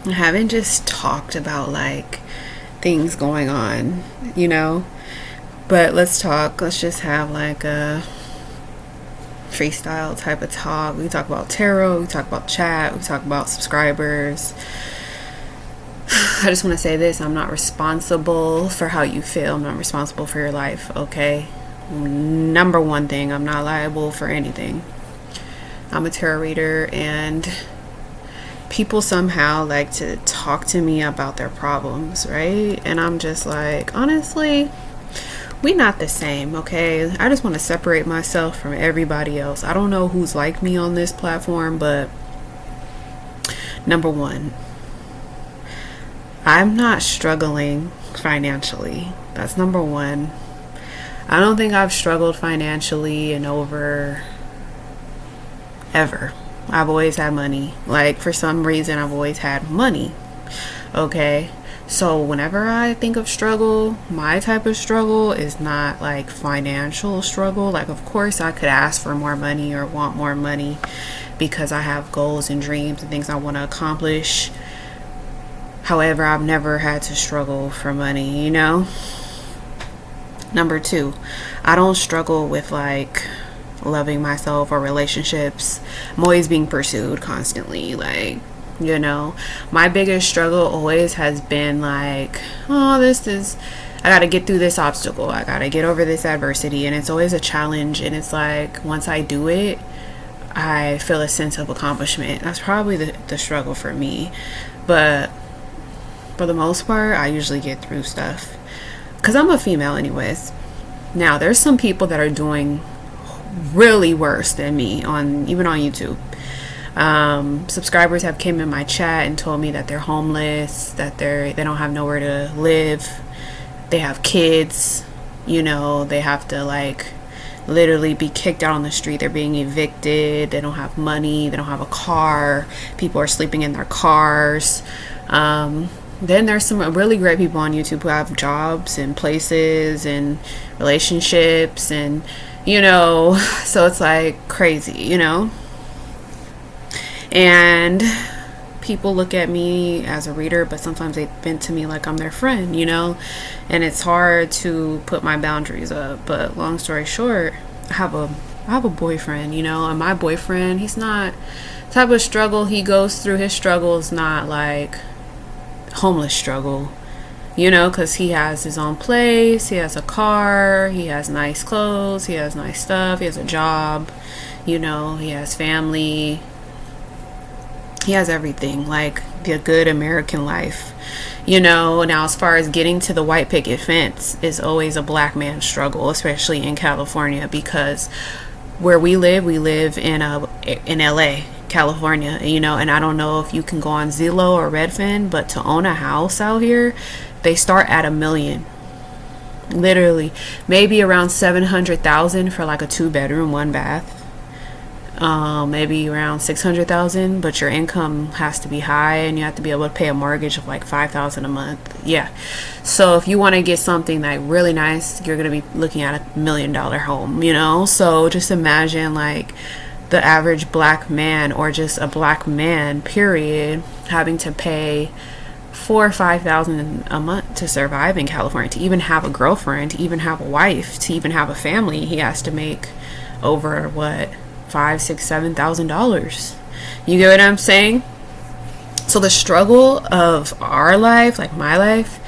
I haven't just talked about like things going on, you know. But let's talk. Let's just have like a freestyle type of talk. We talk about tarot, we talk about chat, we talk about subscribers. I just want to say this: I'm not responsible for how you feel. I'm not responsible for your life, okay? Number one thing, I'm not liable for anything. I'm a tarot reader, and people somehow like to talk to me about their problems, right? And I'm just like, honestly, we not the same, okay? I just want to separate myself from everybody else. I don't know who's like me on this platform, but number one, I'm not struggling financially. That's number one. I don't think I've struggled financially in over ever. I've always had money. Like, for some reason, I've always had money. Okay? So whenever I think of struggle, my type of struggle is not like financial struggle. Like, of course, I could ask for more money or want more money because I have goals and dreams and things I want to accomplish. However, I've never had to struggle for money, you know? Number two, I don't struggle with like loving myself or relationships. I'm always being pursued constantly, like, you know. My biggest struggle always has been like, oh, I gotta get through this obstacle, I gotta get over this adversity, and it's always a challenge. And it's like, once I do it, I feel a sense of accomplishment. That's probably the struggle for me. But for the most part, I usually get through stuff because I'm a female anyways. Now, there's some people that are doing really worse than me, even on YouTube. Subscribers have came in my chat and told me that they're homeless, that they don't have nowhere to live, they have kids, you know, they have to like literally be kicked out on the street, they're being evicted, they don't have money, they don't have a car, people are sleeping in their cars. Then there's some really great people on YouTube who have jobs and places and relationships, and you know, so it's like crazy, you know. And people look at me as a reader, but sometimes they vent to me like I'm their friend, you know. And it's hard to put my boundaries up. But long story short, I have a boyfriend, you know, and my boyfriend, he's not the type of struggle he goes through. His struggle is not like homeless struggle, you know, because he has his own place, he has a car, he has nice clothes, he has nice stuff, he has a job, you know, he has family, he has everything, like the good American life, you know. Now, as far as getting to the white picket fence is always a black man's struggle, especially in California, because where we live in LA, California, you know. And I don't know if you can go on Zillow or Redfin, but to own a house out here, they start at $1 million, literally, maybe around 700,000 for like a 2-bedroom 1-bath, maybe around 600,000, but your income has to be high and you have to be able to pay a mortgage of like 5,000 a month. Yeah, so if you want to get something like really nice, you're gonna be looking at $1 million home, you know. So just imagine like the average black man, or just a black man period, having to pay $4,000 or $5,000 a month to survive in California, to even have a girlfriend, to even have a wife, to even have a family. He has to make over what, $5,000, $6,000, $7,000. You get what I'm saying? So the struggle of our life, like my life,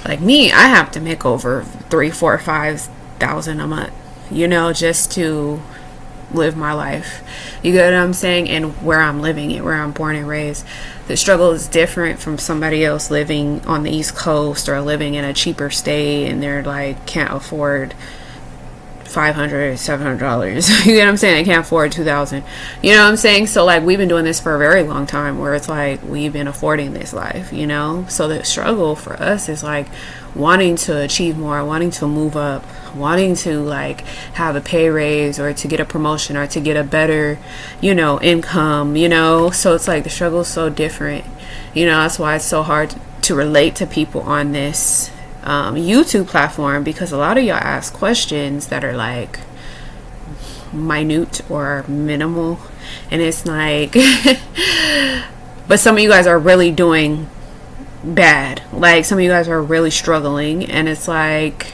like me, I have to make over $3,000, $4,000, $5,000 a month, you know, just to live my life. You get what I'm saying? And where I'm living it, where I'm born and raised, the struggle is different from somebody else living on the East Coast or living in a cheaper state, and they're like can't afford $500, $700. You get what I'm saying? They can't afford $2,000. You know what I'm saying? So like, we've been doing this for a very long time, where it's like we've been affording this life, you know. So the struggle for us is like wanting to achieve more, wanting to move up, wanting to like have a pay raise, or to get a promotion, or to get a better, you know, income, you know. So it's like the struggle is so different, you know. That's why it's so hard to relate to people on this YouTube platform, because a lot of y'all ask questions that are like minute or minimal, and it's like But some of you guys are really doing bad. Like, some of you guys are really struggling, and it's like,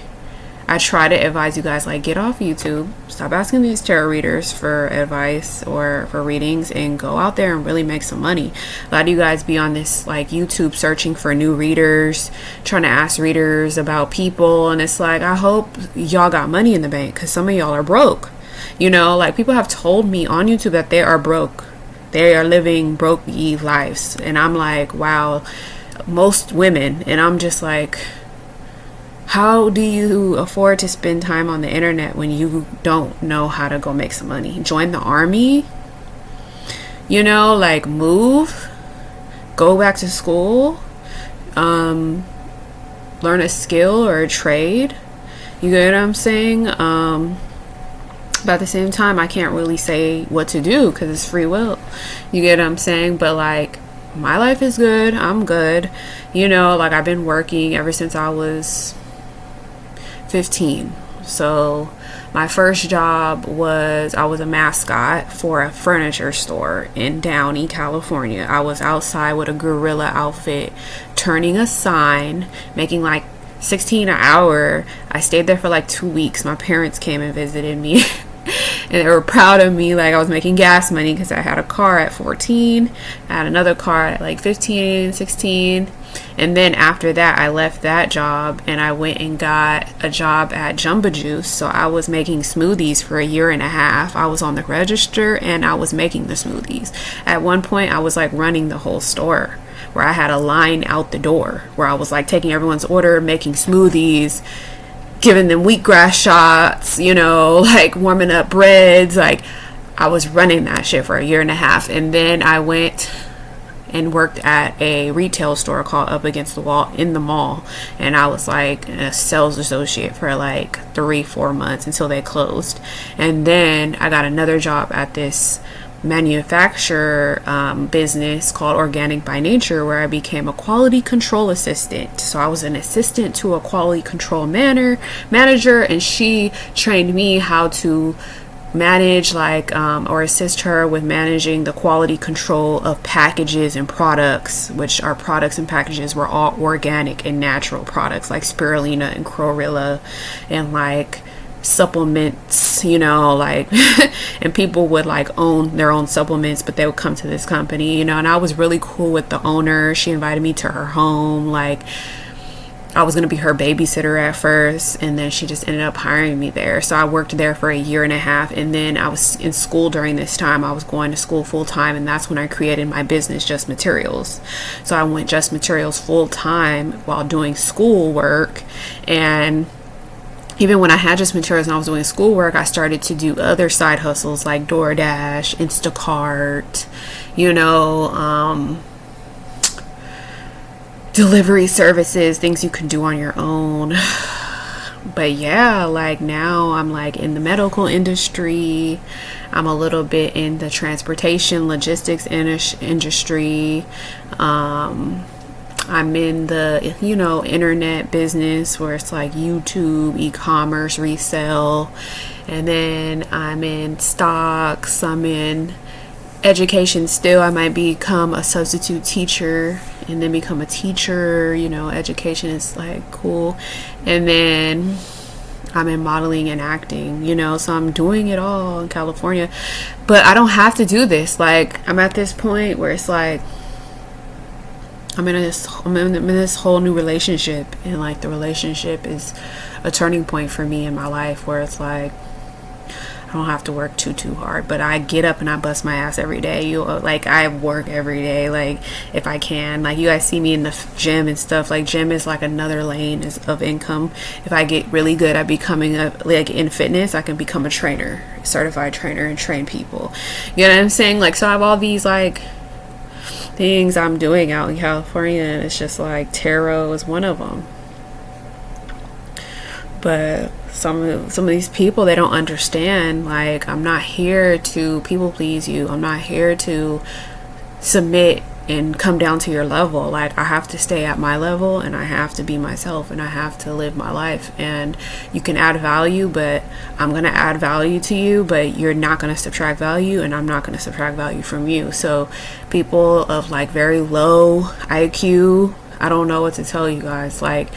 I try to advise you guys, like, get off YouTube, stop asking these tarot readers for advice or for readings, and go out there and really make some money. A lot of you guys be on this, like, YouTube searching for new readers, trying to ask readers about people, and it's like, I hope y'all got money in the bank, because some of y'all are broke. You know, like, people have told me on YouTube that they are broke. They are living broke-y lives, and I'm like, wow, most women, and I'm just like, how do you afford to spend time on the internet when you don't know how to go make some money? Join the army, you know, like, move, go back to school, learn a skill or a trade. You get what I'm saying? But at the same time, I can't really say what to do because it's free will. You get what I'm saying? But, like, my life is good. I'm good. You know, like, I've been working ever since I was 15. So my first job was, I was a mascot for a furniture store in Downey, California. I was outside with a gorilla outfit, turning a sign, making like $16 an hour. I stayed there for like 2 weeks. My parents came and visited me. And they were proud of me. Like, I was making gas money because I had a car at 14. I had another car at like 15, 16. And then after that, I left that job and I went and got a job at Jamba Juice. So I was making smoothies for a year and a half. I was on the register and I was making the smoothies. At one point, I was like running the whole store, where I had a line out the door, where I was like taking everyone's order, making smoothies, giving them wheatgrass shots, you know, like warming up breads. Like, I was running that shit for a year and a half. And then I went and worked at a retail store called Up Against the Wall in the mall. And I was like a sales associate for like 3-4 months until they closed. And then I got another job at this manufacturer business called Organic by Nature, where I became a quality control assistant. So I was an assistant to a quality control manager, and she trained me how to manage, like, or assist her with managing the quality control of packages and products, which our products and packages were all organic and natural products, like spirulina and chlorella and like supplements, you know, like and people would like own their own supplements, but they would come to this company, you know. And I was really cool with the owner. She invited me to her home. Like, I was going to be her babysitter at first, and then she just ended up hiring me there. So I worked there for a year and a half, and then I was in school during this time. I was going to school full time, and that's when I created my business, Just Materials. So I went Just Materials full time while doing school work. And even when I had Just Materials and I was doing schoolwork, I started to do other side hustles like DoorDash, Instacart, you know, delivery services, things you can do on your own. But yeah, like, now I'm like in the medical industry. I'm a little bit in the transportation logistics industry. I'm in the, you know, internet business, where it's like YouTube, e-commerce, resale. And then I'm in stocks. I'm in education still. I might become a substitute teacher and then become a teacher. You know, education is like cool. And then I'm in modeling and acting, you know, so I'm doing it all in California. But I don't have to do this. Like, I'm at this point where it's like, I'm in this whole new relationship, and like, the relationship is a turning point for me in my life, where it's like, I don't have to work too hard, but I get up and I bust my ass every day. Like, I work every day, like, if I can. Like, you guys see me in the gym and stuff. Like, gym is like another lane of income. If I get really good at becoming like in fitness, I can become a trainer, certified trainer, and train people. You know what I'm saying? Like, so I have all these like things I'm doing out in California, and it's just like tarot is one of them. But some of these people, they don't understand. Like, I'm not here to people please you. I'm not here to submit and come down to your level. Like, I have to stay at my level, and I have to be myself, and I have to live my life. And you can add value, but I'm going to add value to you, but you're not going to subtract value, and I'm not going to subtract value from you. So people of like very low IQ, I don't know what to tell you guys. Like,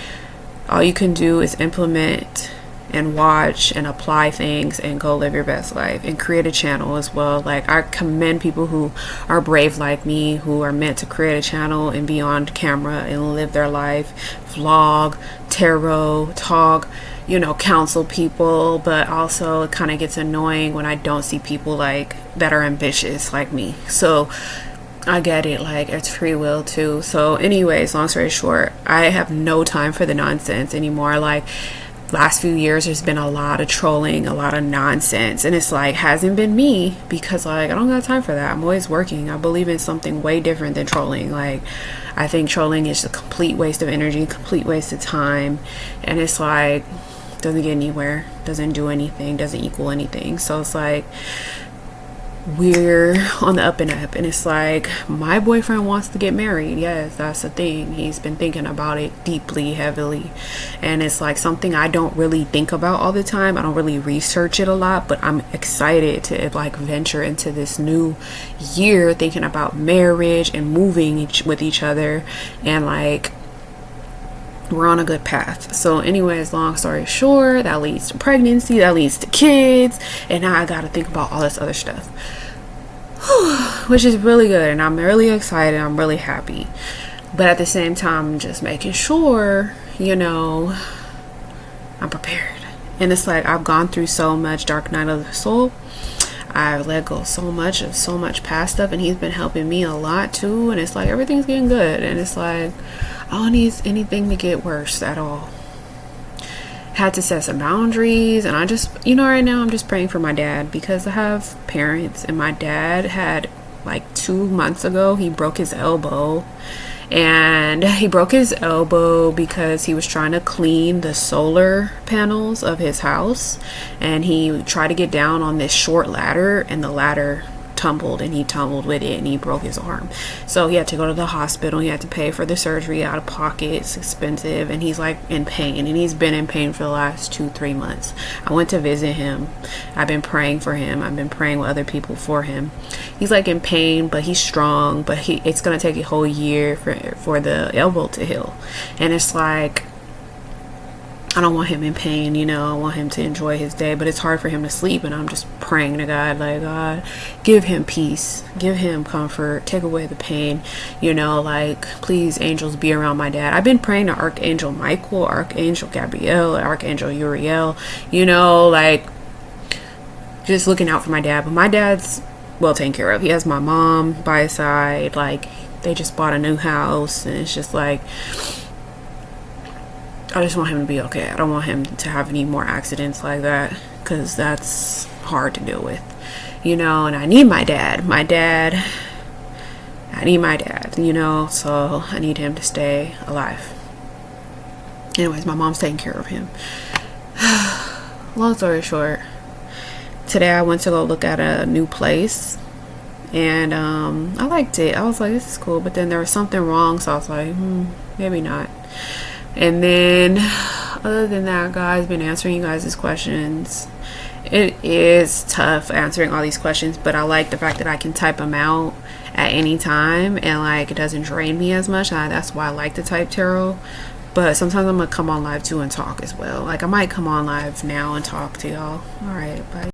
all you can do is implement and watch and apply things and go live your best life and create a channel as well. Like, I commend people who are brave like me, who are meant to create a channel and be on camera and live their life, vlog, tarot, talk, you know, counsel people. But also it kind of gets annoying when I don't see people like that are ambitious like me. So I get it, like, it's free will too. So anyways, long story short, I have no time for the nonsense anymore. Like, last few years there's been a lot of trolling, a lot of nonsense, and it's like, hasn't been me, because like I don't got time for that. I'm always working. I believe in something way different than trolling. Like, I think trolling is a complete waste of energy, complete waste of time, and it's like, doesn't get anywhere, doesn't do anything, doesn't equal anything. So it's like, we're on the up and up, and it's like, my boyfriend wants to get married. Yes, that's the thing. He's been thinking about it deeply, heavily, and it's like something I don't really think about all the time. I don't really research it a lot, but I'm excited to like venture into this new year thinking about marriage and moving with each other, and like, we're on a good path. So anyways, long story short, that leads to pregnancy, that leads to kids, and now I gotta think about all this other stuff, which is really good, and I'm really excited, I'm really happy. But at the same time, I'm just making sure, you know, I'm prepared. And it's like, I've gone through so much dark night of the soul. I've let go so much of so much past stuff, and he's been helping me a lot too. And it's like, everything's getting good, and it's like, I don't need anything to get worse at all. Had to set some boundaries, and I just, you know, right now I'm just praying for my dad, because I have parents, and my dad had, like 2 months ago, he broke his elbow. And he broke his elbow because he was trying to clean the solar panels of his house, and he tried to get down on this short ladder, and the ladder tumbled, and he tumbled with it, and he broke his arm. So he had to go to the hospital. He had to pay for the surgery out of pocket. It's expensive, and he's like in pain, and he's been in pain for the last 2-3 months. I went to visit him. I've been praying for him. I've been praying with other people for him. He's like in pain, but he's strong, but it's gonna take a whole year for the elbow to heal. And it's like, I don't want him in pain, you know. I want him to enjoy his day, but it's hard for him to sleep, and I'm just praying to God, like, God, give him peace, give him comfort, take away the pain, you know, like, please, angels, be around my dad. I've been praying to Archangel Michael, Archangel Gabriel, Archangel Uriel, you know, like, just looking out for my dad. But my dad's well taken care of. He has my mom by his side. Like, they just bought a new house, and it's just like, I just want him to be okay. I don't want him to have any more accidents like that, because that's hard to deal with, you know. And I need my dad. I need my dad, you know, so I need him to stay alive. Anyways, my mom's taking care of him. Long story short, today I went to go look at a new place, and I liked it. I was like, this is cool, but then there was something wrong, so I was like, maybe not. And then other than that, guys, been answering you guys' questions. It is tough answering all these questions, but I like the fact that I can type them out at any time, and like, it doesn't drain me as much. That's why I like to type tarot. But sometimes I'm gonna come on live too and talk as well. Like, I might come on live now and talk to y'all. All right, bye.